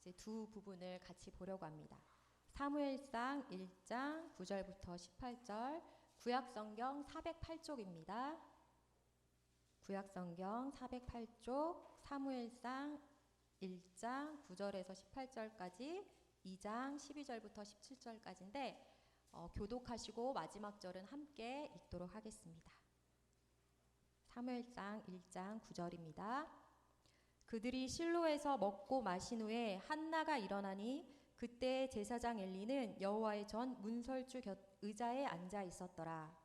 이제 두 부분을 같이 보려고 합니다. 사무엘상 1장 9절부터 18절, 구약성경 408쪽입니다. 구약성경 408쪽, 사무엘상 1장 9절에서 18절까지, 2장 12절부터 17절까지인데 교독하시고 마지막 절은 함께 읽도록 하겠습니다. 사무엘상 1장 9절입니다. 그들이 실로에서 먹고 마신 후에 한나가 일어나니 그때 제사장 엘리는 여호와의 전 문설주 곁 의자에 앉아 있었더라.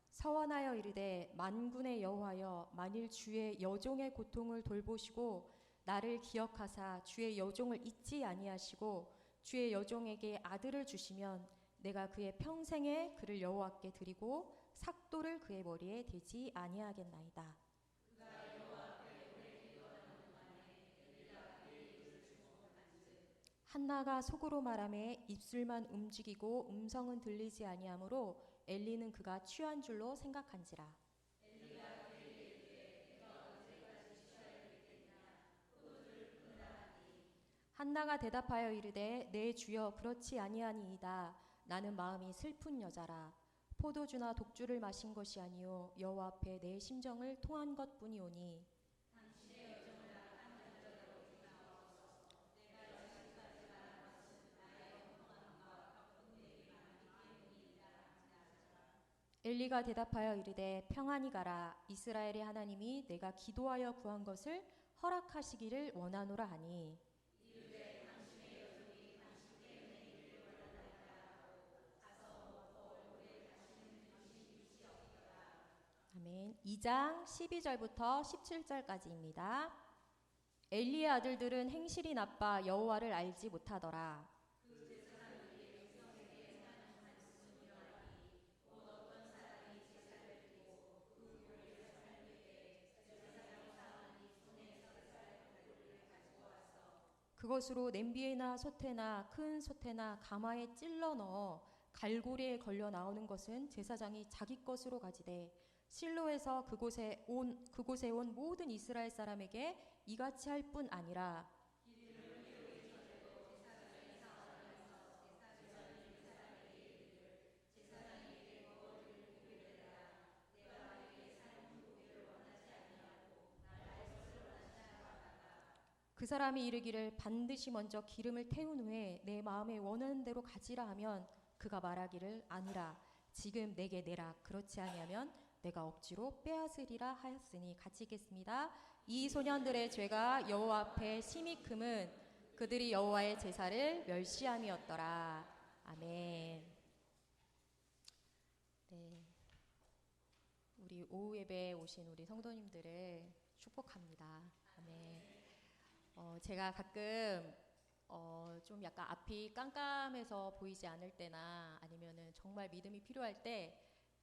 서원하여 이르되 만군의 여호와여, 만일 주의 여종의 고통을 돌보시고 나를 기억하사 주의 여종을 잊지 아니하시고 주의 여종에게 아들을 주시면 내가 그의 평생에 그를 여호와께 드리고 삭도를 그의 머리에 대지 아니하겠나이다. 한나가 속으로 말하매 입술만 움직이고 음성은 들리지 아니하므로 엘리는 그가 취한 줄로 생각한지라. 한나가 대답하여 이르되 내 주여 그렇지 아니하니이다. 나는 마음이 슬픈 여자라. 포도주나 독주를 마신 것이 아니요 여호와 앞에 내 심정을 통한 것뿐이오니. 엘리가 대답하여 이르되 평안히 가라. 이스라엘의 하나님이 내가 기도하여 구한 것을 허락하시기를 원하노라 하니. 아멘. 2장 12절부터 17절까지입니다. 엘리의 아들들은 행실이 나빠 여호와를 알지 못하더라. 그것으로 냄비에나 솥에나 큰 솥에나 가마에 찔러 넣어 갈고리에 걸려 나오는 것은 제사장이 자기 것으로 가지되 실로에서 그곳에 온 모든 이스라엘 사람에게 이같이 할 뿐 아니라 그 사람이 이르기를 반드시 먼저 기름을 태운 후에 내 마음에 원하는 대로 가지라 하면 그가 말하기를 아니라 지금 내게 내라. 그렇지 아니하면 내가 억지로 빼앗으리라 하였으니. 같이 읽겠습니다. 이 소년들의 죄가 여호와 앞에 심히 금은 그들이 여호와의 제사를 멸시함이었더라. 아멘. 네, 우리 오후 예배에 오신 우리 성도님들을 축복합니다. 아멘. 제가 가끔 좀 약간 앞이 깜깜해서 보이지 않을 때나 아니면은 정말 믿음이 필요할 때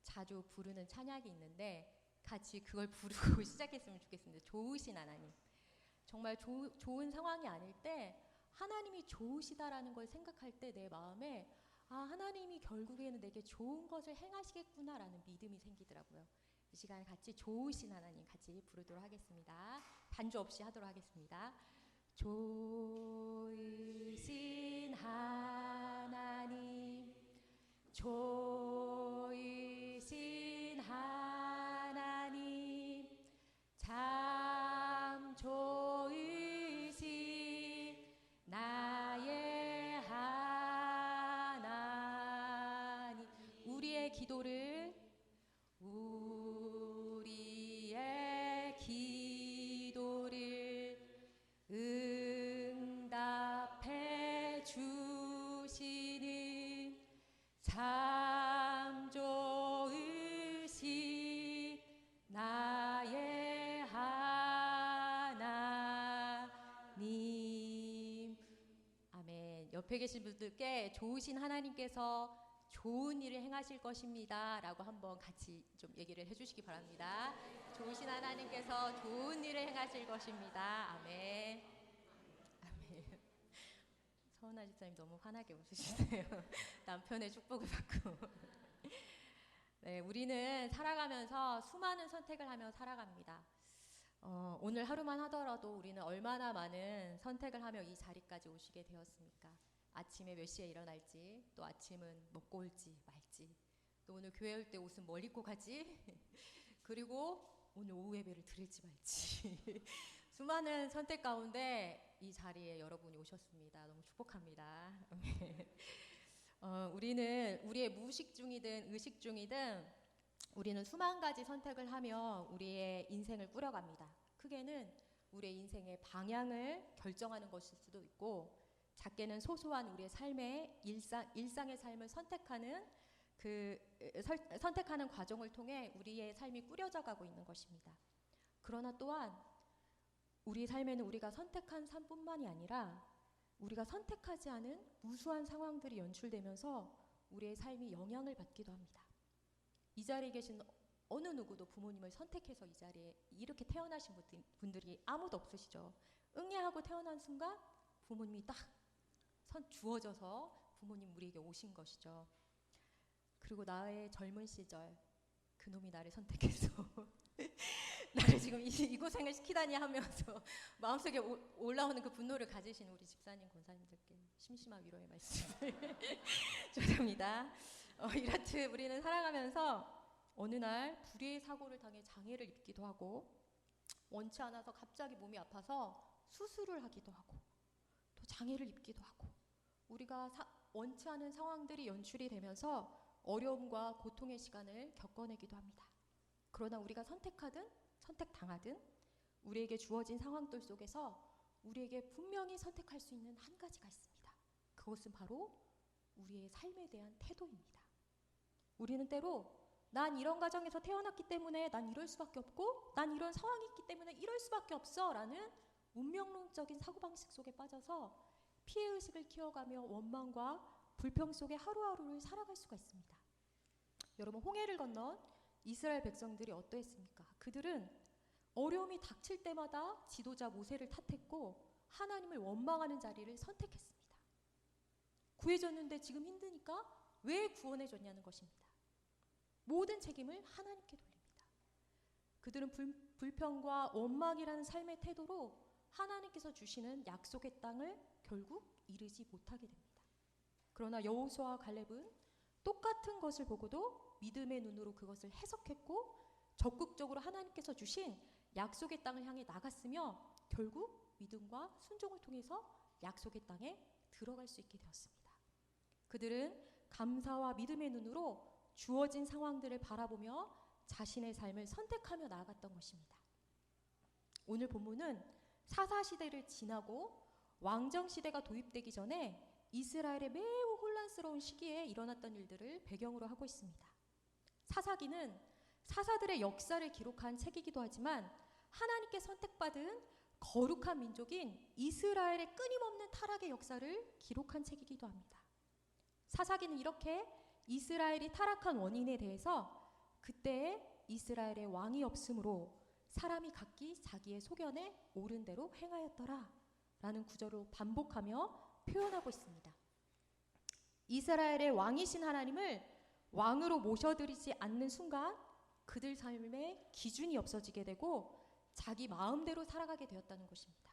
자주 부르는 찬양이 있는데 같이 그걸 부르고 시작했으면 좋겠습니다. 좋으신 하나님. 정말 좋은 상황이 아닐 때 하나님이 좋으시다라는 걸 생각할 때 내 마음에 하나님이 결국에는 내게 좋은 것을 행하시겠구나라는 믿음이 생기더라고요. 이 시간 같이 좋으신 하나님 같이 부르도록 하겠습니다. 반주 없이 하도록 하겠습니다. 좋으신 하나님, 좋으신 하나님, 참 좋으신 나의 하나님. 우리의 기도를 응답해 주시는 참 좋으신 나의 하나님. 아멘. 옆에 계신 분들께 좋으신 하나님께서 좋은 일을 행하실 것입니다 라고 한번 같이 좀 얘기를 해주시기 바랍니다. 좋으신 하나님께서 좋은 일을 행하실 것입니다. 아멘. 아멘. 서은아 집사님 너무 환하게 웃으시네요. 남편의 축복을 받고. 네, 우리는 살아가면서 수많은 선택을 하며 살아갑니다. 오늘 하루만 하더라도 우리는 얼마나 많은 선택을 하며 이 자리까지 오시게 되었습니까? 아침에 몇 시에 일어날지, 또 아침은 먹고 올지 말지, 또 오늘 교회 올 때 옷은 뭘 입고 가지? 그리고 오늘 오후 예배를 드릴지 말지. 수많은 선택 가운데 이 자리에 여러분이 오셨습니다. 너무 축복합니다. 우리는 우리의 무의식 중이든 의식 중이든 우리는 수만 가지 선택을 하며 우리의 인생을 꾸려갑니다. 크게는 우리의 인생의 방향을 결정하는 것일 수도 있고, 작게는 소소한 우리의 삶의 일상의 삶을 선택하는 과정을 통해 우리의 삶이 꾸려져 가고 있는 것입니다. 그러나 또한 우리 삶에는 우리가 선택한 삶뿐만이 아니라 우리가 선택하지 않은 무수한 상황들이 연출되면서 우리의 삶이 영향을 받기도 합니다. 이 자리에 계신 어느 누구도 부모님을 선택해서 이 자리에 이렇게 태어나신 분들이 아무도 없으시죠. 응애하고 태어난 순간 부모님이 딱 주어져서 부모님 우리에게 오신 것이죠. 그리고 나의 젊은 시절 그놈이 나를 선택해서 나를 지금 이 고생을 시키다니 하면서 마음속에 올라오는 그 분노를 가지신 우리 집사님, 권사님들께 심심한 위로의 말씀을 전합니다. 이렇듯 우리는 살아가면서 어느 날 불의의 사고를 당해 장애를 입기도 하고, 원치 않아서 갑자기 몸이 아파서 수술을 하기도 하고, 또 장애를 입기도 하고, 우리가 원치 않은 상황들이 연출이 되면서 어려움과 고통의 시간을 겪어내기도 합니다. 그러나 우리가 선택하든 선택당하든 우리에게 주어진 상황들 속에서 우리에게 분명히 선택할 수 있는 한 가지가 있습니다. 그것은 바로 우리의 삶에 대한 태도입니다. 우리는 때로 난 이런 가정에서 태어났기 때문에 난 이럴 수밖에 없고, 난 이런 상황이 있기 때문에 이럴 수밖에 없어 라는 운명론적인 사고방식 속에 빠져서 피해의식을 키워가며 원망과 불평 속에 하루하루를 살아갈 수가 있습니다. 여러분, 홍해를 건넌 이스라엘 백성들이 어떠했습니까? 그들은 어려움이 닥칠 때마다 지도자 모세를 탓했고 하나님을 원망하는 자리를 선택했습니다. 구해줬는데 지금 힘드니까 왜 구원해줬냐는 것입니다. 모든 책임을 하나님께 돌립니다. 그들은 불평과 원망이라는 삶의 태도로 하나님께서 주시는 약속의 땅을 결국 이루지 못하게 됩니다. 그러나 여호수아와 갈렙은 똑같은 것을 보고도 믿음의 눈으로 그것을 해석했고 적극적으로 하나님께서 주신 약속의 땅을 향해 나갔으며 결국 믿음과 순종을 통해서 약속의 땅에 들어갈 수 있게 되었습니다. 그들은 감사와 믿음의 눈으로 주어진 상황들을 바라보며 자신의 삶을 선택하며 나아갔던 것입니다. 오늘 본문은 사사시대를 지나고 왕정시대가 도입되기 전에 이스라엘의 매우 혼란스러운 시기에 일어났던 일들을 배경으로 하고 있습니다. 사사기는 사사들의 역사를 기록한 책이기도 하지만 하나님께 선택받은 거룩한 민족인 이스라엘의 끊임없는 타락의 역사를 기록한 책이기도 합니다. 사사기는 이렇게 이스라엘이 타락한 원인에 대해서 그때에 이스라엘의 왕이 없으므로 사람이 각기 자기의 소견에 옳은 대로 행하였더라 라는 구절을 반복하며 표현하고 있습니다. 이스라엘의 왕이신 하나님을 왕으로 모셔드리지 않는 순간 그들 삶의 기준이 없어지게 되고 자기 마음대로 살아가게 되었다는 것입니다.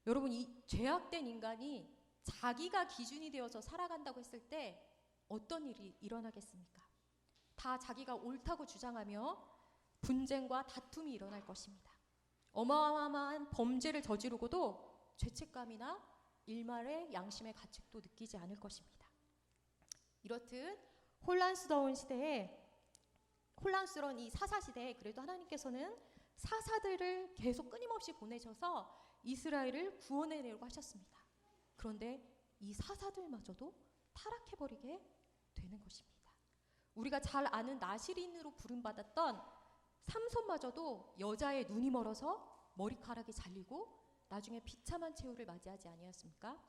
여러분, 이 죄악된 인간이 자기가 기준이 되어서 살아간다고 했을 때 어떤 일이 일어나겠습니까? 다 자기가 옳다고 주장하며 분쟁과 다툼이 일어날 것입니다. 어마어마한 범죄를 저지르고도 죄책감이나 일말의 양심의 가책도 느끼지 않을 것입니다. 이렇듯 혼란스러운 이 사사시대에 그래도 하나님께서는 사사들을 계속 끊임없이 보내셔서 이스라엘을 구원해내려고 하셨습니다. 그런데 이 사사들마저도 타락해버리게 되는 것입니다. 우리가 잘 아는 나시린으로 부름받았던 삼손마저도 여자의 눈이 멀어서 머리카락이 잘리고 나중에 비참한 최후를 맞이하지 아니었습니까?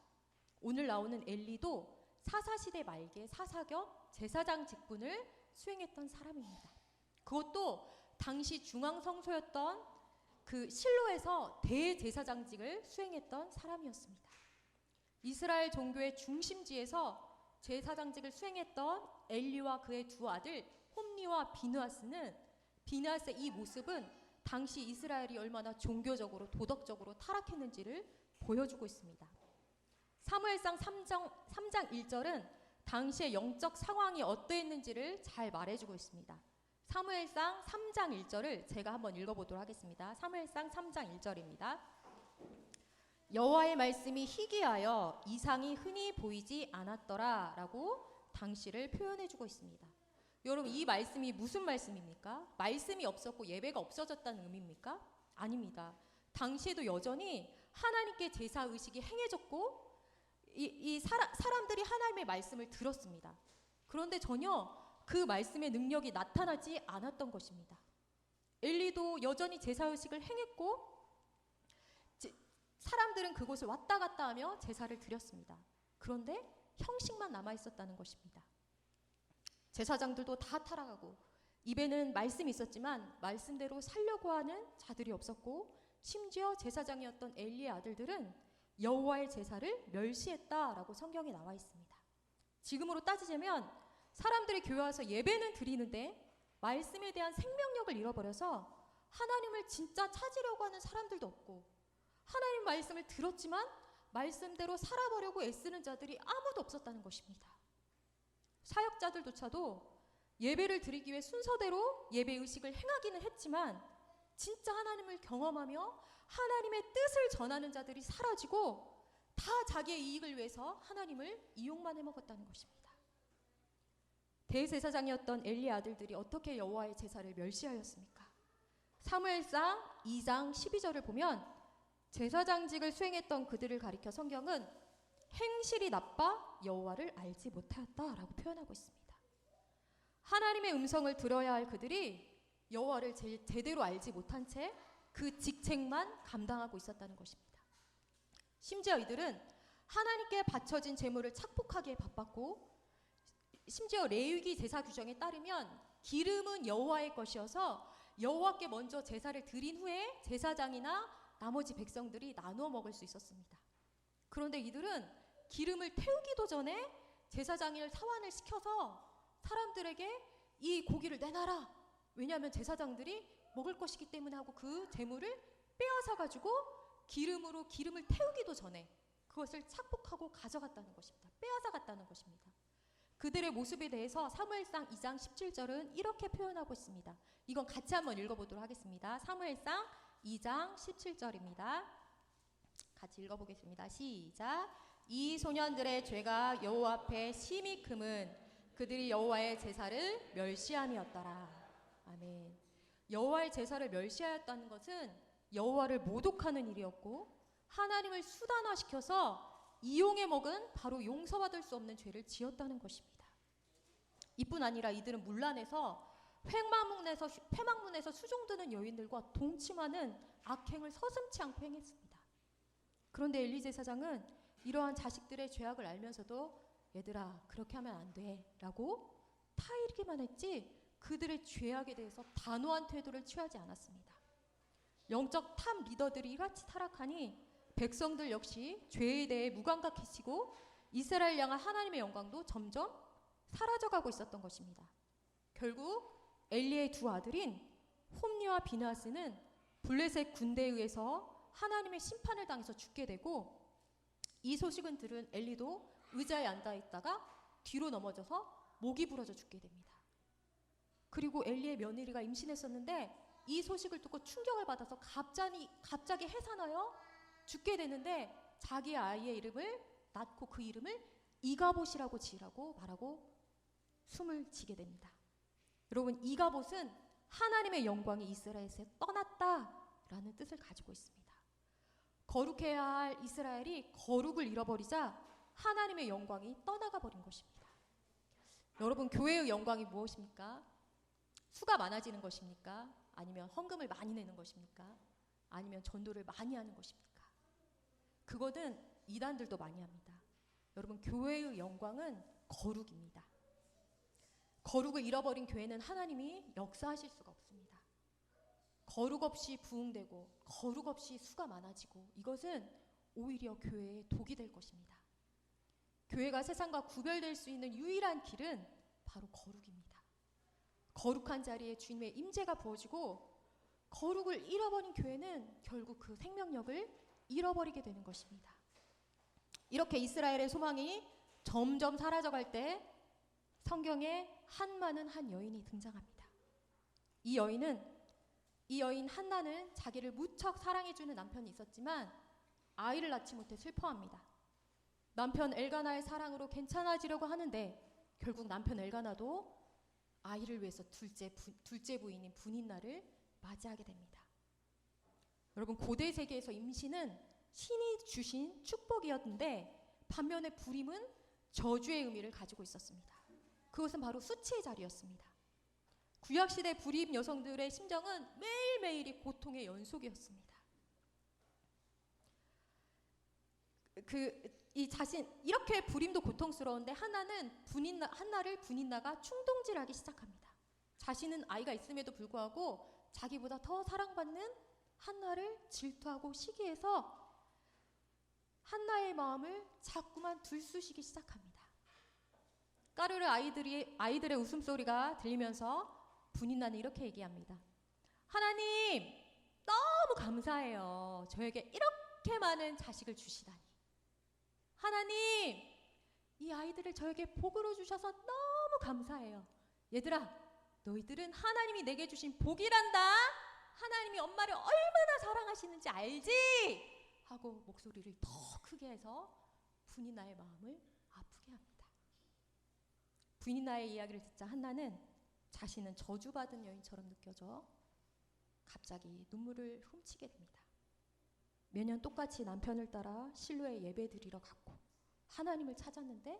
오늘 나오는 엘리도 사사시대 말기에 사사 겸 제사장 직분을 수행했던 사람입니다. 그것도 당시 중앙성소였던 그 실로에서 대제사장직을 수행했던 사람이었습니다. 이스라엘 종교의 중심지에서 제사장직을 수행했던 엘리와 그의 두 아들 홈니와 비느하스의 이 모습은 당시 이스라엘이 얼마나 종교적으로 도덕적으로 타락했는지를 보여주고 있습니다. 사무엘상 3장 1절은 당시의 영적 상황이 어떠했는지를 잘 말해주고 있습니다. 사무엘상 3장 1절을 제가 한번 읽어보도록 하겠습니다. 사무엘상 3장 1절입니다. 여호와의 말씀이 희귀하여 이상이 흔히 보이지 않았더라 라고 당시를 표현해주고 있습니다. 여러분, 이 말씀이 무슨 말씀입니까? 말씀이 없었고 예배가 없어졌다는 의미입니까? 아닙니다. 당시에도 여전히 하나님께 제사의식이 행해졌고 사람들이 하나님의 말씀을 들었습니다. 그런데 전혀 그 말씀의 능력이 나타나지 않았던 것입니다. 엘리도 여전히 제사의식을 행했고 사람들은 그곳을 왔다 갔다 하며 제사를 드렸습니다. 그런데 형식만 남아있었다는 것입니다. 제사장들도 다 타락하고 입에는 말씀이 있었지만 말씀대로 살려고 하는 자들이 없었고 심지어 제사장이었던 엘리의 아들들은 여호와의 제사를 멸시했다라고 성경에 나와 있습니다. 지금으로 따지자면 사람들이 교회 와서 예배는 드리는데 말씀에 대한 생명력을 잃어버려서 하나님을 진짜 찾으려고 하는 사람들도 없고 하나님 말씀을 들었지만 말씀대로 살아보려고 애쓰는 자들이 아무도 없었다는 것입니다. 사역자들조차도 예배를 드리기 위해 순서대로 예배의식을 행하기는 했지만 진짜 하나님을 경험하며 하나님의 뜻을 전하는 자들이 사라지고 다 자기의 이익을 위해서 하나님을 이용만 해먹었다는 것입니다. 대제사장이었던 엘리의 아들들이 어떻게 여호와의 제사를 멸시하였습니까? 사무엘상 2장 12절을 보면 제사장직을 수행했던 그들을 가리켜 성경은 행실이 나빠 여호와를 알지 못하였다라고 표현하고 있습니다. 하나님의 음성을 들어야 할 그들이 여호와를 제대로 알지 못한 채 그 직책만 감당하고 있었다는 것입니다. 심지어 이들은 하나님께 바쳐진 제물을 착복하기에 바빴고 심지어 레위기 제사 규정에 따르면 기름은 여호와의 것이어서 여호와께 먼저 제사를 드린 후에 제사장이나 나머지 백성들이 나누어 먹을 수 있었습니다. 그런데 이들은 기름을 태우기도 전에 제사장을 사환을 시켜서 사람들에게 이 고기를 내놔라. 왜냐하면 제사장들이 먹을 것이기 때문에 하고 그 재물을 빼앗아 가지고 기름을 태우기도 전에 그것을 착복하고 가져갔다는 것입니다. 빼앗아 갔다는 것입니다. 그들의 모습에 대해서 사무엘상 2장 17절은 이렇게 표현하고 있습니다. 이건 같이 한번 읽어보도록 하겠습니다. 사무엘상 2장 17절입니다. 같이 읽어보겠습니다. 시작. 이 소년들의 죄가 여호와 앞에 심히 금은 그들이 여호와의 제사를 멸시함이었더라. 아멘. 여호와의 제사를 멸시하였다는 것은 여호와를 모독하는 일이었고 하나님을 수단화시켜서 이용해 먹은 바로 용서받을 수 없는 죄를 지었다는 것입니다. 이뿐 아니라 이들은 문란에서 폐막문에서 수종드는 여인들과 동침하는 악행을 서슴지 않고 행했습니다. 그런데 엘리 제사장은 이러한 자식들의 죄악을 알면서도 얘들아 그렇게 하면 안 돼 라고 타이르기만 했지 그들의 죄악에 대해서 단호한 태도를 취하지 않았습니다. 영적 탑 리더들이 이같이 타락하니 백성들 역시 죄에 대해 무감각해지고 이스라엘 향한 하나님의 영광도 점점 사라져가고 있었던 것입니다. 결국 엘리의 두 아들인 홈리와 비느하스는 블레셋 군대에 의해서 하나님의 심판을 당해서 죽게 되고 이 소식을 들은 엘리도 의자에 앉아 있다가 뒤로 넘어져서 목이 부러져 죽게 됩니다. 그리고 엘리의 며느리가 임신했었는데 이 소식을 듣고 충격을 받아서 갑자기 해산하여 죽게 되는데 자기 아이의 이름을 낳고 그 이름을 이가봇이라고 지으라고 말하고 숨을 지게 됩니다. 여러분, 이가봇은 하나님의 영광이 이스라엘에서 떠났다라는 뜻을 가지고 있습니다. 거룩해야 할 이스라엘이 거룩을 잃어버리자 하나님의 영광이 떠나가 버린 것입니다. 여러분, 교회의 영광이 무엇입니까? 수가 많아지는 것입니까? 아니면 헌금을 많이 내는 것입니까? 아니면 전도를 많이 하는 것입니까? 그거는 이단들도 많이 합니다. 여러분, 교회의 영광은 거룩입니다. 거룩을 잃어버린 교회는 하나님이 역사하실 수가 없습니다. 거룩 없이 부흥되고 거룩 없이 수가 많아지고 이것은 오히려 교회의 독이 될 것입니다. 교회가 세상과 구별될 수 있는 유일한 길은 바로 거룩입니다. 거룩한 자리에 주님의 임재가 부어지고 거룩을 잃어버린 교회는 결국 그 생명력을 잃어버리게 되는 것입니다. 이렇게 이스라엘의 소망이 점점 사라져갈 때 성경에 한마는 한 여인이 등장합니다. 이 여인 한나는 자기를 무척 사랑해주는 남편이 있었지만 아이를 낳지 못해 슬퍼합니다. 남편 엘가나의 사랑으로 괜찮아지려고 하는데 결국 남편 엘가나도 아이를 위해서 둘째 부인인 분인나를 맞이하게 됩니다. 여러분, 고대 세계에서 임신은 신이 주신 축복이었는데 반면에 불임은 저주의 의미를 가지고 있었습니다. 그것은 바로 수치의 자리였습니다. 구약시대 불임 여성들의 심정은 매일매일이 고통의 연속이었습니다. 이렇게 불임도 고통스러운데 한나를 분인나가 충동질하기 시작합니다. 자신은 아이가 있음에도 불구하고 자기보다 더 사랑받는 한나를 질투하고 시기해서 한나의 마음을 자꾸만 들쑤시기 시작합니다. 까르르 아이들의 웃음소리가 들리면서 분인나는 이렇게 얘기합니다. 하나님, 너무 감사해요. 저에게 이렇게 많은 자식을 주시다니. 하나님, 이 아이들을 저에게 복으로 주셔서 너무 감사해요. 얘들아, 너희들은 하나님이 내게 주신 복이란다. 하나님이 엄마를 얼마나 사랑하시는지 알지? 하고 목소리를 더 크게 해서 분인나의 마음을 아프게 합니다. 분인나의 이야기를 듣자 한나는 자신은 저주받은 여인처럼 느껴져 갑자기 눈물을 훔치게 됩니다. 매년 똑같이 남편을 따라 실로에 예배드리러 갔고 하나님을 찾았는데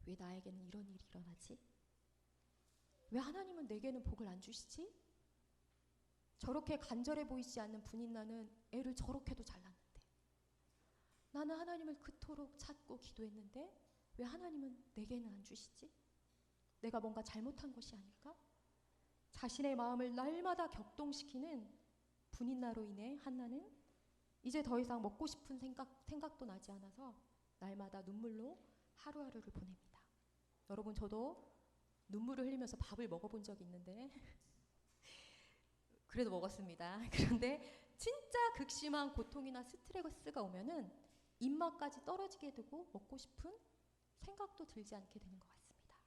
왜 나에게는 이런 일이 일어나지? 왜 하나님은 내게는 복을 안 주시지? 저렇게 간절해 보이지 않는 분인나는 애를 저렇게도 잘 낳는데 나는 하나님을 그토록 찾고 기도했는데 왜 하나님은 내게는 안 주시지? 내가 뭔가 잘못한 것이 아닐까? 자신의 마음을 날마다 격동시키는 분인나로 인해 한나는 이제 더 이상 먹고 싶은 생각도 나지 않아서 날마다 눈물로 하루하루를 보냅니다. 여러분, 저도 눈물을 흘리면서 밥을 먹어본 적이 있는데 그래도 먹었습니다. 그런데 진짜 극심한 고통이나 스트레스가 오면은 입맛까지 떨어지게 되고 먹고 싶은 생각도 들지 않게 되는 것 같습니다.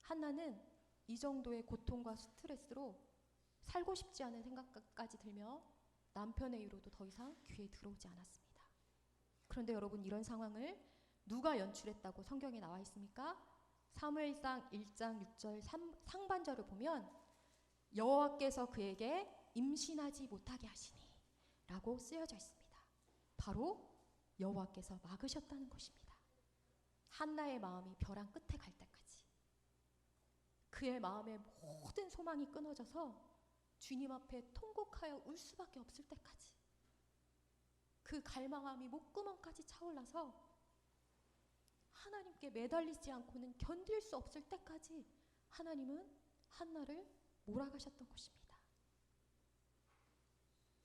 한나는 이 정도의 고통과 스트레스로 살고 싶지 않은 생각까지 들며 남편의 이유로도 더 이상 귀에 들어오지 않았습니다. 그런데 여러분, 이런 상황을 누가 연출했다고 성경에 나와 있습니까? 사무엘상 1장 6절 상반절을 보면 여호와께서 그에게 임신하지 못하게 하시니 라고 쓰여져 있습니다. 바로 여호와께서 막으셨다는 것입니다. 한나의 마음이 벼랑 끝에 갈 때까지, 그의 마음의 모든 소망이 끊어져서 주님 앞에 통곡하여 울 수밖에 없을 때까지, 그 갈망함이 목구멍까지 차올라서 하나님께 매달리지 않고는 견딜 수 없을 때까지 하나님은 한나를 몰아가셨던 것입니다.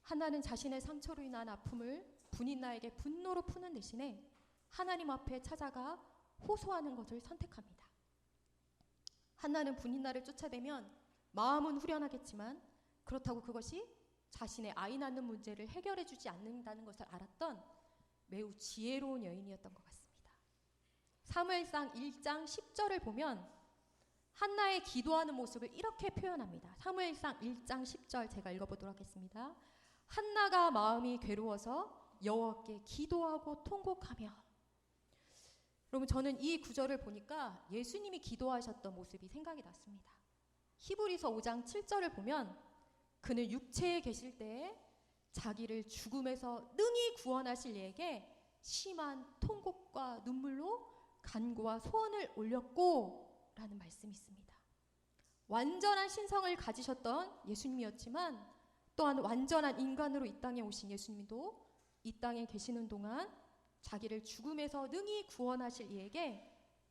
한나는 자신의 상처로 인한 아픔을 분인나에게 분노로 푸는 대신에 하나님 앞에 찾아가 호소하는 것을 선택합니다. 한나는 분인나를 쫓아내면 마음은 후련하겠지만 그렇다고 그것이 자신의 아이 낳는 문제를 해결해 주지 않는다는 것을 알았던 매우 지혜로운 여인이었던 것 같습니다. 사무엘상 1장 10절을 보면 한나의 기도하는 모습을 이렇게 표현합니다. 사무엘상 1장 10절 제가 읽어보도록 하겠습니다. 한나가 마음이 괴로워서 여호와께 기도하고 통곡하며. 여러분, 저는 이 구절을 보니까 예수님이 기도하셨던 모습이 생각이 났습니다. 히브리서 5장 7절을 보면 그는 육체에 계실 때에 자기를 죽음에서 능히 구원하실 이에게 심한 통곡과 눈물로 간구와 소원을 올렸고 라는 말씀이 있습니다. 완전한 신성을 가지셨던 예수님이었지만 또한 완전한 인간으로 이 땅에 오신 예수님도 이 땅에 계시는 동안 자기를 죽음에서 능히 구원하실 이에게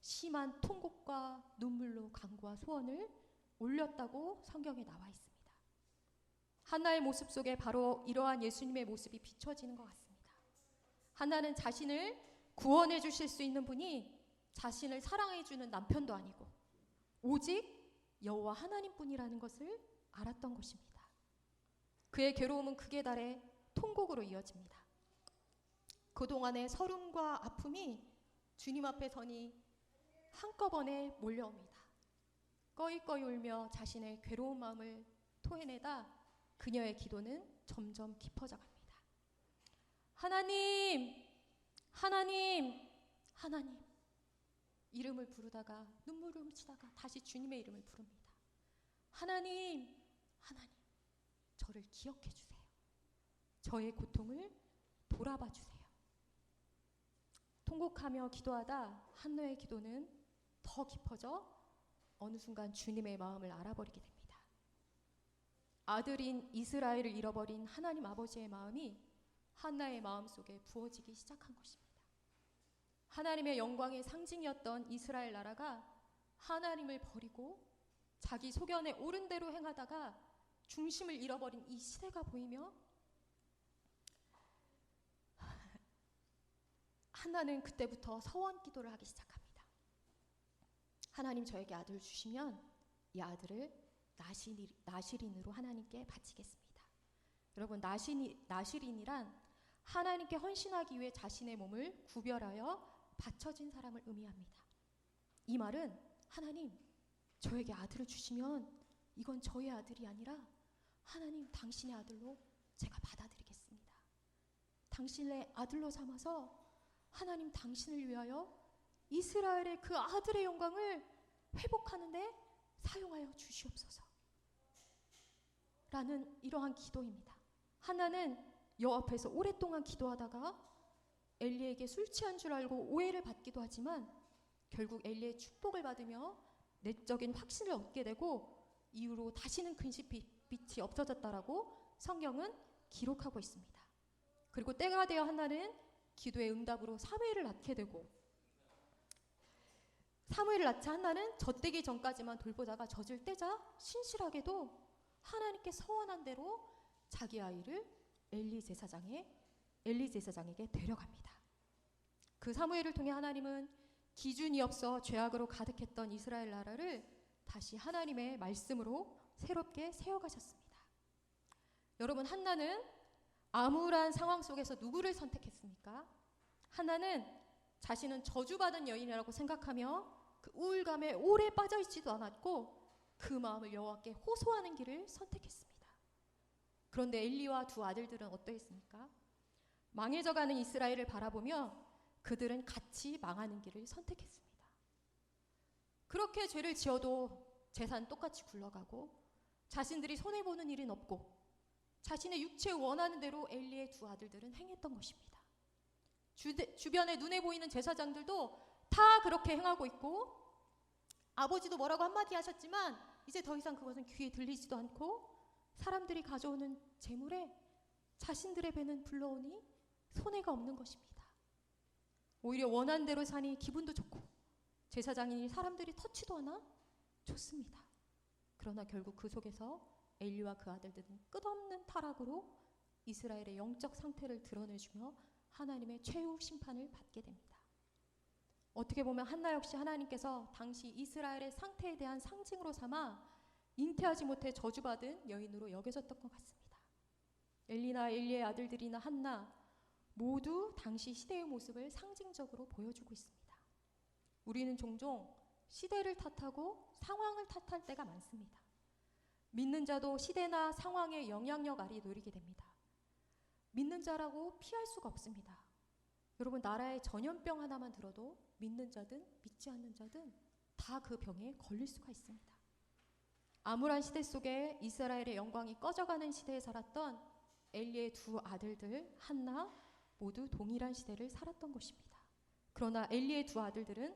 심한 통곡과 눈물로 간구와 소원을 올렸다고 성경에 나와 있습니다. 한나의 모습 속에 바로 이러한 예수님의 모습이 비춰지는 것 같습니다. 한나는 자신을 구원해 주실 수 있는 분이 자신을 사랑해 주는 남편도 아니고 오직 여호와 하나님뿐이라는 것을 알았던 것입니다. 그의 괴로움은 극에 달해 통곡으로 이어집니다. 그동안의 서름과 아픔이 주님 앞에 서니 한꺼번에 몰려옵니다. 꺼이꺼이 울며 자신의 괴로운 마음을 토해내다 그녀의 기도는 점점 깊어져 갑니다. 하나님, 하나님, 하나님. 이름을 부르다가 눈물을 훔치다가 다시 주님의 이름을 부릅니다. 하나님, 하나님, 저를 기억해 주세요. 저의 고통을 돌아봐 주세요. 통곡하며 기도하다 한나의 기도는 더 깊어져 어느 순간 주님의 마음을 알아버리게 됩니다. 아들인 이스라엘을 잃어버린 하나님 아버지의 마음이 한나의 마음속에 부어지기 시작한 것입니다. 하나님의 영광의 상징이었던 이스라엘 나라가 하나님을 버리고 자기 소견에 옳은 대로 행하다가 중심을 잃어버린 이 시대가 보이며 한나는 그때부터 서원 기도를 하기 시작합니다. 하나님 저에게 아들을 주시면 이 아들을 나실인으로 하나님께 바치겠습니다. 여러분 나실인이란 하나님께 헌신하기 위해 자신의 몸을 구별하여 바쳐진 사람을 의미합니다. 이 말은 하나님 저에게 아들을 주시면 이건 저의 아들이 아니라 하나님 당신의 아들로 제가 받아들이겠습니다. 당신의 아들로 삼아서 하나님 당신을 위하여 이스라엘의 그 아들의 영광을 회복하는 데 사용하여 주시옵소서 라는 이러한 기도입니다. 한나는 여호와 앞에서 오랫동안 기도하다가 엘리에게 술 취한 줄 알고 오해를 받기도 하지만 결국 엘리의 축복을 받으며 내적인 확신을 얻게 되고 이후로 다시는 근심빛이 없어졌다라고 성경은 기록하고 있습니다. 그리고 때가 되어 한나는 기도의 응답으로 사무엘을 낳게 되고 사무엘을 낳자 한나는 젖되기 전까지만 돌보다가 젖을 떼자 신실하게도 하나님께 서원한 대로 자기 아이를 엘리 제사장에게 데려갑니다. 그 사무엘을 통해 하나님은 기준이 없어 죄악으로 가득했던 이스라엘 나라를 다시 하나님의 말씀으로 새롭게 세워가셨습니다. 여러분 한나는 암울한 상황 속에서 누구를 선택했습니까? 한나는 자신은 저주받은 여인이라고 생각하며 그 우울감에 오래 빠져있지도 않았고 그 마음을 여호와께 호소하는 길을 선택했습니다. 그런데 엘리와 두 아들들은 어떠했습니까? 망해져가는 이스라엘을 바라보며 그들은 같이 망하는 길을 선택했습니다. 그렇게 죄를 지어도 재산 똑같이 굴러가고 자신들이 손해보는 일은 없고 자신의 육체에 원하는 대로 엘리의 두 아들들은 행했던 것입니다. 주변에 눈에 보이는 제사장들도 다 그렇게 행하고 있고 아버지도 뭐라고 한마디 하셨지만 이제 더 이상 그것은 귀에 들리지도 않고 사람들이 가져오는 재물에 자신들의 배는 불러오니 손해가 없는 것입니다. 오히려 원한 대로 사니 기분도 좋고 제사장이니 사람들이 터치도 하나 좋습니다. 그러나 결국 그 속에서 엘리와 그 아들들은 끝없는 타락으로 이스라엘의 영적 상태를 드러내주며 하나님의 최후 심판을 받게 됩니다. 어떻게 보면 한나 역시 하나님께서 당시 이스라엘의 상태에 대한 상징으로 삼아 잉태하지 못해 저주받은 여인으로 여겨졌던 것 같습니다. 엘리나 엘리의 아들들이나 한나 모두 당시 시대의 모습을 상징적으로 보여주고 있습니다. 우리는 종종 시대를 탓하고 상황을 탓할 때가 많습니다. 믿는 자도 시대나 상황의 영향력 아래 놓이게 됩니다. 믿는 자라고 피할 수가 없습니다. 여러분 나라의 전염병 하나만 들어도 믿는 자든 믿지 않는 자든 다 그 병에 걸릴 수가 있습니다. 암울한 시대 속에 이스라엘의 영광이 꺼져가는 시대에 살았던 엘리의 두 아들들 한나 모두 동일한 시대를 살았던 것입니다. 그러나 엘리의 두 아들들은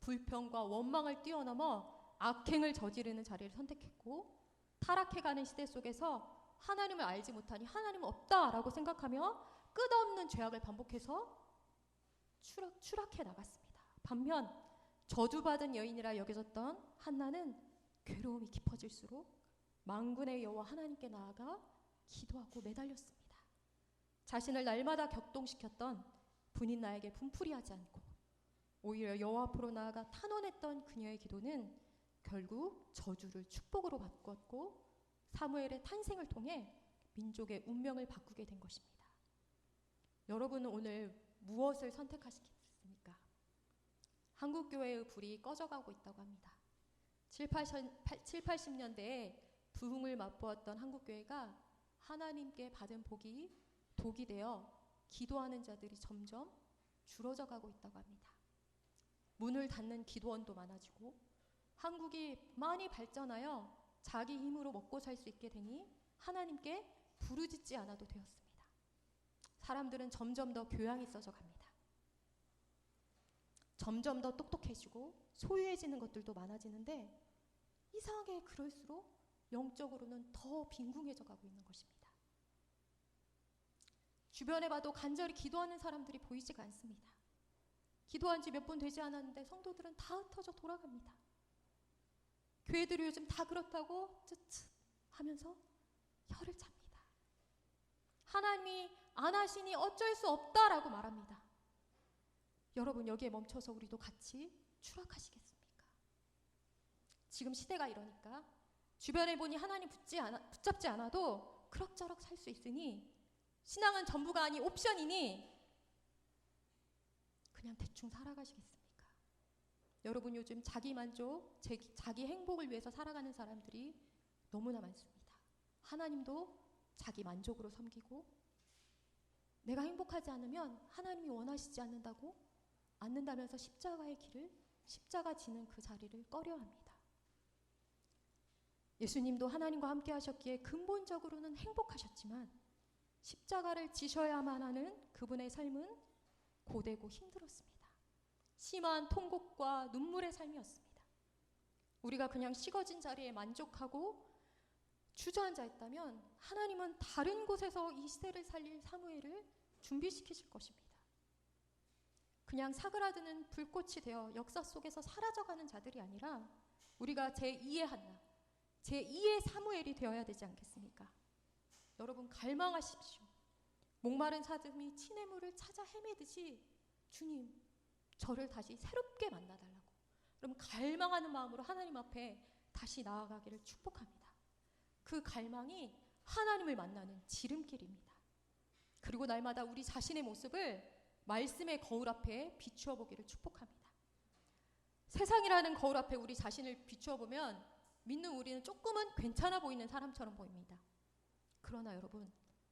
불평과 원망을 뛰어넘어 악행을 저지르는 자리를 선택했고 타락해가는 시대 속에서 하나님을 알지 못하니 하나님은 없다라고 생각하며 끝없는 죄악을 반복해서 추락해 나갔습니다. 반면 저주받은 여인이라 여겨졌던 한나는 괴로움이 깊어질수록 만군의 여호와 하나님께 나아가 기도하고 매달렸습니다. 자신을 날마다 격동시켰던 분인 나에게 분풀이하지 않고 오히려 여호와 앞으로 나아가 탄원했던 그녀의 기도는 결국 저주를 축복으로 바꿨고 사무엘의 탄생을 통해 민족의 운명을 바꾸게 된 것입니다. 여러분은 오늘 무엇을 선택하시겠습니까? 한국교회의 불이 꺼져가고 있다고 합니다. 7, 80년대에 부흥을 맛보았던 한국교회가 하나님께 받은 복이 독이 되어 기도하는 자들이 점점 줄어져 가고 있다고 합니다. 문을 닫는 기도원도 많아지고 한국이 많이 발전하여 자기 힘으로 먹고 살 수 있게 되니 하나님께 부르짖지 않아도 되었습니다. 사람들은 점점 더 교양이 있어져 갑니다. 점점 더 똑똑해지고 소유해지는 것들도 많아지는데 이상하게 그럴수록 영적으로는 더 빈궁해져 가고 있는 것입니다. 주변에 봐도 간절히 기도하는 사람들이 보이지가 않습니다. 기도한 지 몇 분 되지 않았는데 성도들은 다 흩어져 돌아갑니다. 교회들이 요즘 다 그렇다고 쯧쯧 하면서 혀를 찹니다. 하나님이 안 하시니 어쩔 수 없다라고 말합니다. 여러분, 여기에 멈춰서 우리도 같이 추락하시겠습니까? 지금 시대가 이러니까 주변에 보니 하나님 붙잡지 않아도 그럭저럭 살 수 있으니 신앙은 전부가 아니 옵션이니 그냥 대충 살아가시겠습니까? 여러분, 요즘 자기 만족, 자기 행복을 위해서 살아가는 사람들이 너무나 많습니다. 하나님도 자기 만족으로 섬기고 내가 행복하지 않으면 하나님이 원하시지 않는다면서 십자가 지는 그 자리를 꺼려합니다. 예수님도 하나님과 함께 하셨기에 근본적으로는 행복하셨지만 십자가를 지셔야만 하는 그분의 삶은 고되고 힘들었습니다. 심한 통곡과 눈물의 삶이었습니다. 우리가 그냥 식어진 자리에 만족하고 주저앉아 있다면 하나님은 다른 곳에서 이 시대를 살릴 사무엘을 준비시키실 것입니다. 그냥 사그라드는 불꽃이 되어 역사 속에서 사라져가는 자들이 아니라 우리가 제2의 한나, 제2의 사무엘이 되어야 되지 않겠습니까? 여러분, 갈망하십시오. 목마른 사슴이 시냇물을 찾아 헤매듯이 주님, 저를 다시 새롭게 만나달라고. 여러분, 갈망하는 마음으로 하나님 앞에 다시 나아가기를 축복합니다. 그 갈망이 하나님을 만나는 지름길입니다. 그리고 날마다 우리 자신의 모습을 말씀의 거울 앞에 비추어 보기를 축복합니다. 세상이라는 거울 앞에 우리 자신을 비추어 보면 믿는 우리는 조금은 괜찮아 보이는 사람처럼 보입니다. 그러나 여러분,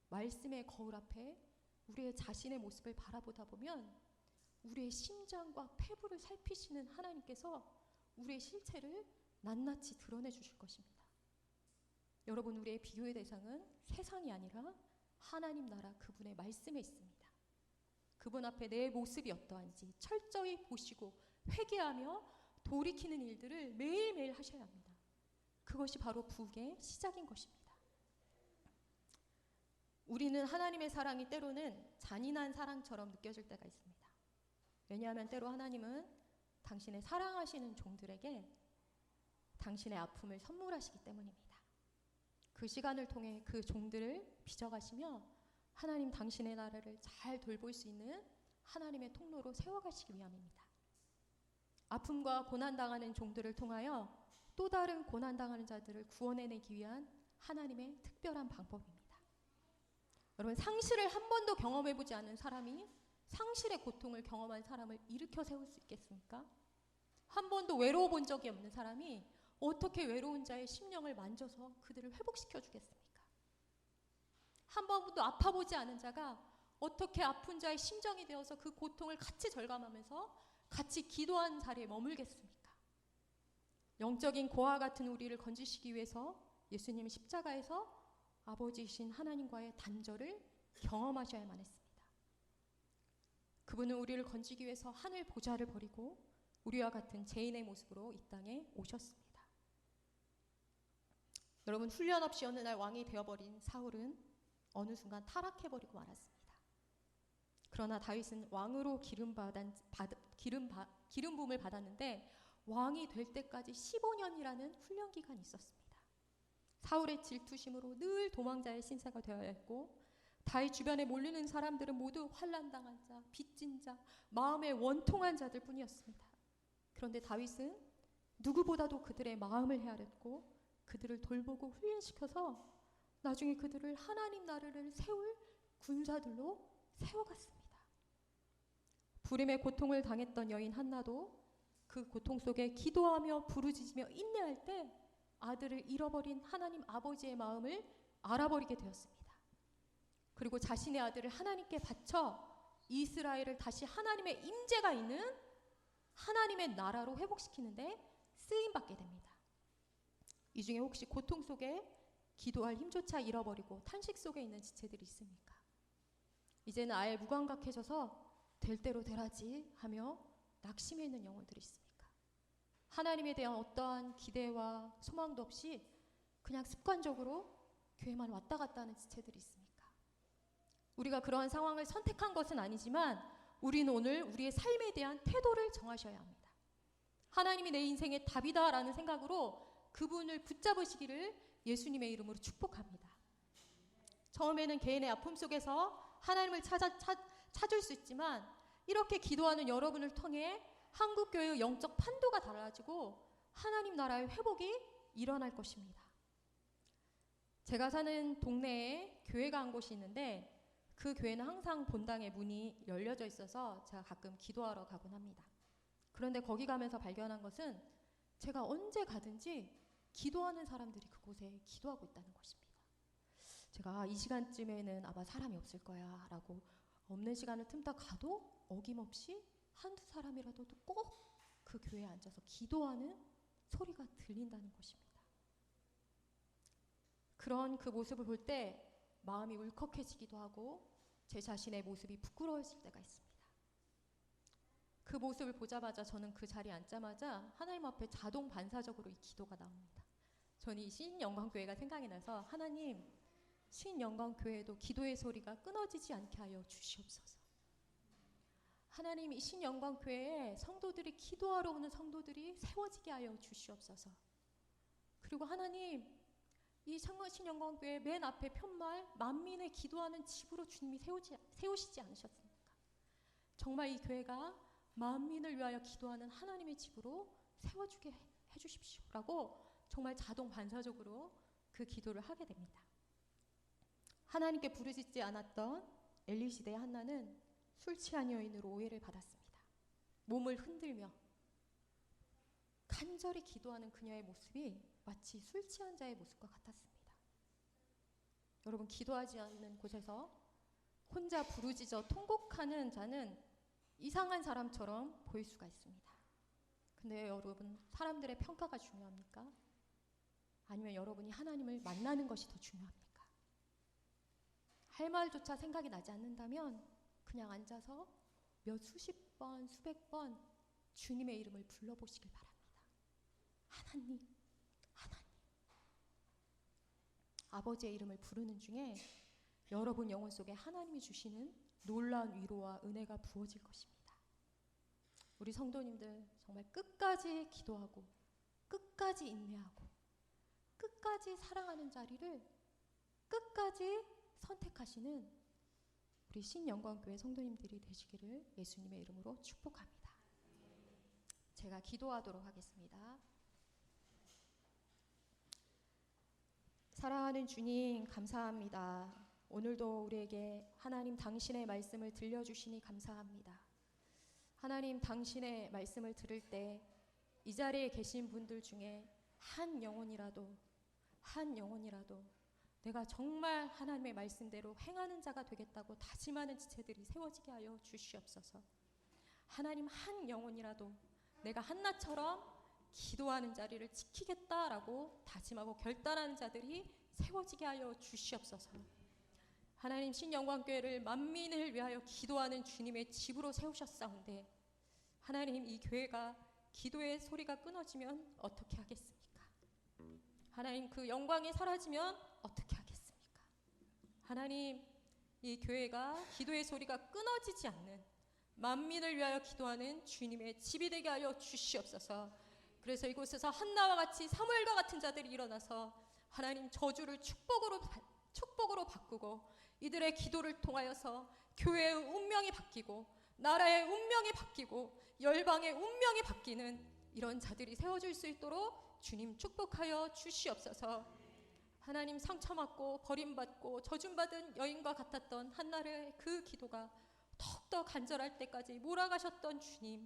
말씀의 거울 앞에 우리의 자신의 모습을 바라보다 보면 우리의 심장과 폐부를 살피시는 하나님께서 우리의 실체를 낱낱이 드러내 주실 것입니다. 여러분, 우리의 비교의 대상은 세상이 아니라 하나님 나라 그분의 말씀에 있습니다. 그분 앞에 내 모습이 어떠한지 철저히 보시고 회개하며 돌이키는 일들을 매일매일 하셔야 합니다. 그것이 바로 부흥의 시작인 것입니다. 우리는 하나님의 사랑이 때로는 잔인한 사랑처럼 느껴질 때가 있습니다. 왜냐하면 때로 하나님은 당신의 사랑하시는 종들에게 당신의 아픔을 선물하시기 때문입니다. 그 시간을 통해 그 종들을 빚어가시며 하나님 당신의 나라를 잘 돌볼 수 있는 하나님의 통로로 세워가시기 위함입니다. 아픔과 고난당하는 종들을 통하여 또 다른 고난당하는 자들을 구원해내기 위한 하나님의 특별한 방법입니다. 여러분, 상실을 한 번도 경험해보지 않은 사람이 상실의 고통을 경험한 사람을 일으켜 세울 수 있겠습니까? 한 번도 외로워 본 적이 없는 사람이 어떻게 외로운 자의 심령을 만져서 그들을 회복시켜 주겠습니까? 한 번도 아파보지 않은 자가 어떻게 아픈 자의 심정이 되어서 그 고통을 같이 절감하면서 같이 기도하는 자리에 머물겠습니까? 영적인 고아 같은 우리를 건지시기 위해서 예수님은 십자가에서 아버지이신 하나님과의 단절을 경험하셔야만 했습니다. 그분은 우리를 건지기 위해서 하늘 보좌를 버리고 우리와 같은 죄인의 모습으로 이 땅에 오셨습니다. 여러분, 훈련 없이 어느 날 왕이 되어버린 사울은 어느 순간 타락해버리고 말았습니다. 그러나 다윗은 왕으로 기름 부음을 받았는데 왕이 될 때까지 15년이라는 훈련 기간이 있었습니다. 사울의 질투심으로 늘 도망자의 신세가 되어야 했고 다윗 주변에 몰리는 사람들은 모두 환난당한 자, 빚진 자, 마음에 원통한 자들 뿐이었습니다. 그런데 다윗은 누구보다도 그들의 마음을 헤아렸고 그들을 돌보고 훈련시켜서 나중에 그들을 하나님 나라를 세울 군사들로 세워갔습니다. 불임의 고통을 당했던 여인 한나도 그 고통 속에 기도하며 부르짖으며 인내할 때 아들을 잃어버린 하나님 아버지의 마음을 알아버리게 되었습니다. 그리고 자신의 아들을 하나님께 바쳐 이스라엘을 다시 하나님의 임재가 있는 하나님의 나라로 회복시키는데 쓰임받게 됩니다. 이 중에 혹시 고통 속에 기도할 힘조차 잃어버리고 탄식 속에 있는 지체들이 있습니까? 이제는 아예 무감각해져서 될 대로 되라지 하며 낙심해 있는 영혼들이 있습니까? 하나님에 대한 어떠한 기대와 소망도 없이 그냥 습관적으로 교회만 왔다 갔다 하는 지체들이 있습니까? 우리가 그러한 상황을 선택한 것은 아니지만 우리는 오늘 우리의 삶에 대한 태도를 정하셔야 합니다. 하나님이 내 인생의 답이다라는 생각으로 그분을 붙잡으시기를 예수님의 이름으로 축복합니다. 처음에는 개인의 아픔 속에서 하나님을 찾을 수 있지만 이렇게 기도하는 여러분을 통해 한국교회의 영적 판도가 달라지고 하나님 나라의 회복이 일어날 것입니다. 제가 사는 동네에 교회가 한 곳이 있는데 그 교회는 항상 본당에 문이 열려져 있어서 제가 가끔 기도하러 가곤 합니다. 그런데 거기 가면서 발견한 것은 제가 언제 가든지 기도하는 사람들이 그곳에 기도하고 있다는 것입니다. 제가 이 시간쯤에는 아마 사람이 없을 거야 라고 없는 시간을 틈타 가도 어김없이 한두 사람이라도 꼭 그 교회에 앉아서 기도하는 소리가 들린다는 것입니다. 그런 그 모습을 볼 때 마음이 울컥해지기도 하고 제 자신의 모습이 부끄러워질 때가 있습니다. 그 모습을 보자마자 저는 그 자리에 앉자마자 하나님 앞에 자동 반사적으로 이 기도가 나옵니다. 저는 이 신영광교회가 생각이 나서 하나님, 신영광교회도 기도의 소리가 끊어지지 않게 하여 주시옵소서. 하나님, 이 신영광교회에 성도들이 기도하러 오는 성도들이 세워지게 하여 주시옵소서. 그리고 하나님, 이 신영광교회 맨 앞에 편말 만민의 기도하는 집으로 주님이 세우시지 않으셨습니까? 정말 이 교회가 만민을 위하여 기도하는 하나님의 집으로 세워주게 해주십시오 라고 정말 자동 반사적으로 그 기도를 하게 됩니다. 하나님께 부르짖지 않았던 엘리 시대의 한나는 술 취한 여인으로 오해를 받았습니다. 몸을 흔들며 간절히 기도하는 그녀의 모습이 마치 술 취한 자의 모습과 같았습니다. 여러분, 기도하지 않는 곳에서 혼자 부르짖어 통곡하는 자는 이상한 사람처럼 보일 수가 있습니다. 근데 여러분, 사람들의 평가가 중요합니까? 아니면 여러분이 하나님을 만나는 것이 더 중요합니까? 할 말조차 생각이 나지 않는다면 그냥 앉아서 몇 수십 번, 수백 번 주님의 이름을 불러보시길 바랍니다. 하나님, 하나님. 아버지의 이름을 부르는 중에 여러분 영혼 속에 하나님이 주시는 놀라운 위로와 은혜가 부어질 것입니다. 우리 성도님들 정말 끝까지 기도하고 끝까지 인내하고 끝까지 사랑하는 자리를 끝까지 선택하시는 우리 신영광교회 성도님들이 되시기를 예수님의 이름으로 축복합니다. 제가 기도하도록 하겠습니다. 사랑하는 주님, 감사합니다. 오늘도 우리에게 하나님 당신의 말씀을 들려주시니 감사합니다. 하나님, 당신의 말씀을 들을 때 이 자리에 계신 분들 중에 한 영혼이라도 내가 정말 하나님의 말씀대로 행하는 자가 되겠다고 다짐하는 지체들이 세워지게 하여 주시옵소서. 하나님, 한 영혼이라도 내가 한나처럼 기도하는 자리를 지키겠다라고 다짐하고 결단하는 자들이 세워지게 하여 주시옵소서. 하나님, 신영광교회를 만민을 위하여 기도하는 주님의 집으로 세우셨사온데 하나님, 이 교회가 기도의 소리가 끊어지면 어떻게 하겠습니까? 하나님, 그 영광이 사라지면 어떻게 하겠습니까? 하나님, 이 교회가 기도의 소리가 끊어지지 않는 만민을 위하여 기도하는 주님의 집이 되게 하여 주시옵소서. 그래서 이곳에서 한나와 같이 사무엘과 같은 자들이 일어나서 하나님, 저주를 축복으로 바꾸고 이들의 기도를 통하여서 교회의 운명이 바뀌고 나라의 운명이 바뀌고 열방의 운명이 바뀌는 이런 자들이 세워질 수 있도록 주님 축복하여 주시옵소서. 하나님 상처받고 버림받고 저주받은 여인과 같았던 한나의 그 기도가 더욱더 간절할 때까지 몰아가셨던 주님,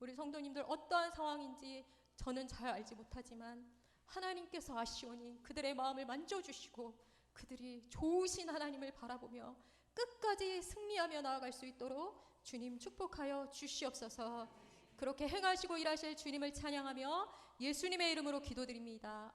우리 성도님들 어떠한 상황인지 저는 잘 알지 못하지만 하나님께서 아시오니 그들의 마음을 만져주시고 그들이 좋으신 하나님을 바라보며 끝까지 승리하며 나아갈 수 있도록 주님 축복하여 주시옵소서. 그렇게 행하시고 일하실 주님을 찬양하며 예수님의 이름으로 기도드립니다.